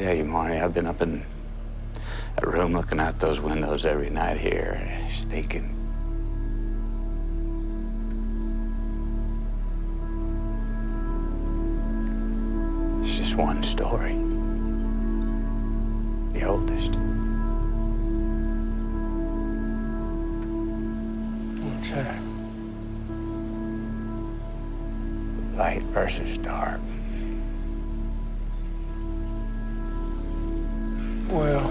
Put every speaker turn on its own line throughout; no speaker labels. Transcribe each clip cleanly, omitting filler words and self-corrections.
tell you, Marty, I've been up in that room looking out those windows every night here, and just thinking, it's just one story. The oldest.
What's that?
Light versus dark.
Well,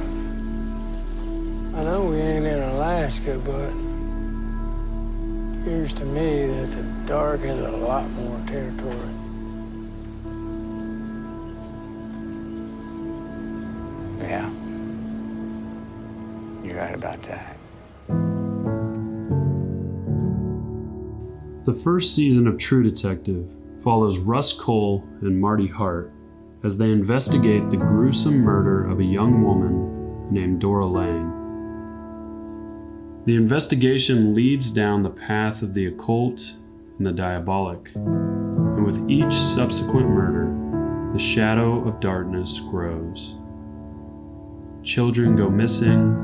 I know we ain't in Alaska, but it appears to me that the dark has a lot more territory.
Yeah. You're right about that.
The first season of True Detective follows Russ Cole and Marty Hart as they investigate the gruesome murder of a young woman named Dora Lang. The investigation leads down the path of the occult and the diabolic, and with each subsequent murder, the shadow of darkness grows. Children go missing,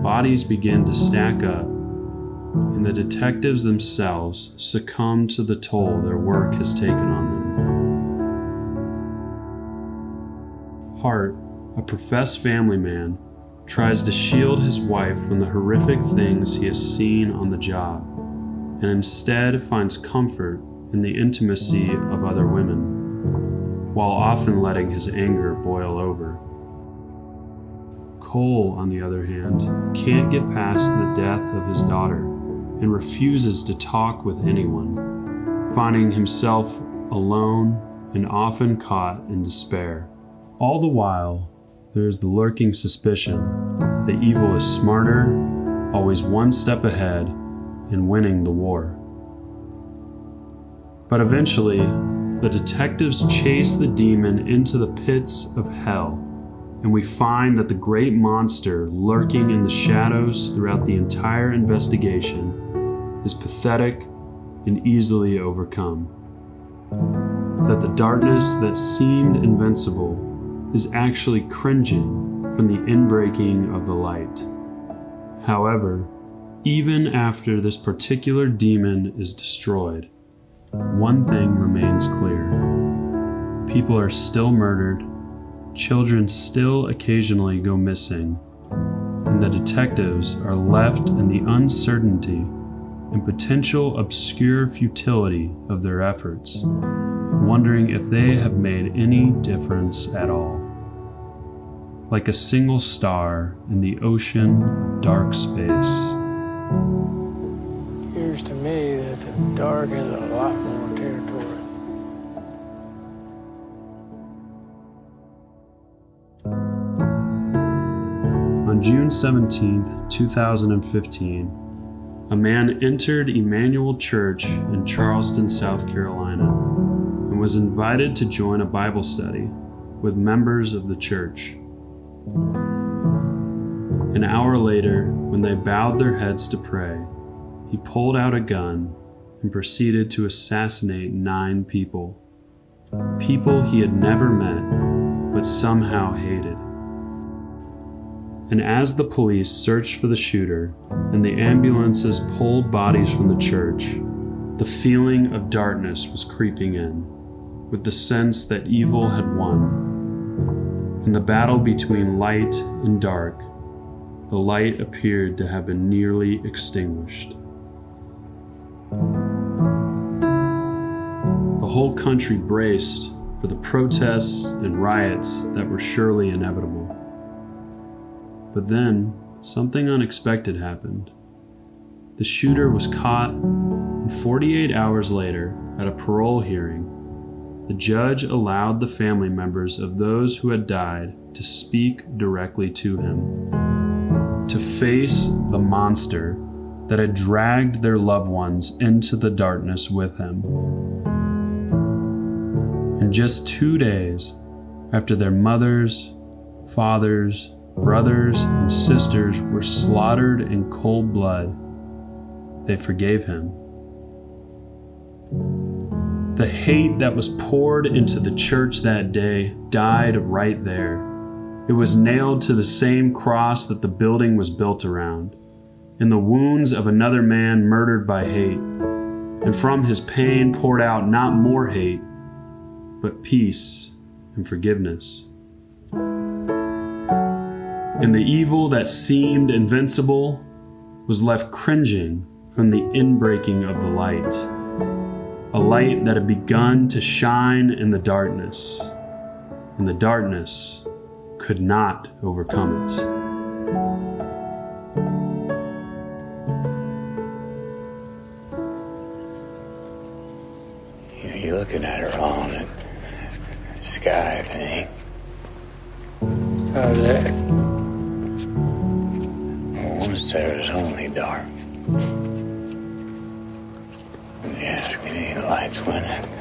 bodies begin to stack up, and the detectives themselves succumb to the toll their work has taken on them. Hart, a professed family man, tries to shield his wife from the horrific things he has seen on the job, and instead finds comfort in the intimacy of other women, while often letting his anger boil over. Cole, on the other hand, can't get past the death of his daughter and refuses to talk with anyone, finding himself alone and often caught in despair. All the while, there is the lurking suspicion that evil is smarter, always one step ahead, and winning the war. But eventually, the detectives chase the demon into the pits of hell, and we find that the great monster lurking in the shadows throughout the entire investigation is pathetic and easily overcome. That the darkness that seemed invincible is actually cringing from the inbreaking of the light. However, even after this particular demon is destroyed, one thing remains clear. People are still murdered, children still occasionally go missing, and the detectives are left in the uncertainty and potential obscure futility of their efforts, wondering if they have made any difference at all. Like a single star in the ocean of dark space.
Appears to me that the dark has a lot more territory.
On June 17, 2015, a man entered Emanuel Church in Charleston, South Carolina, and was invited to join a Bible study with members of the church. An hour later, when they bowed their heads to pray, he pulled out a gun and proceeded to assassinate 9 people. People he had never met, but somehow hated. And as the police searched for the shooter and the ambulances pulled bodies from the church, the feeling of darkness was creeping in, with the sense that evil had won. In the battle between light and dark, the light appeared to have been nearly extinguished. The whole country braced for the protests and riots that were surely inevitable. But then, something unexpected happened. The shooter was caught, and 48 hours later, at a parole hearing, the judge allowed the family members of those who had died to speak directly to him, to face the monster that had dragged their loved ones into the darkness with him. And just 2 days after their mothers, fathers, brothers, and sisters were slaughtered in cold blood, they forgave him. The hate that was poured into the church that day died right there, It was nailed to the same cross that the building was built around, in the wounds of another man murdered by hate, and from his pain poured out not more hate, but peace and forgiveness. And the evil that seemed invincible was left cringing from the inbreaking of the light, a light that had begun to shine in the darkness, and the darkness could not overcome it.
You're looking at her all in the sky thing.
How's that?
Once there was only dark. Yes, any lights winning.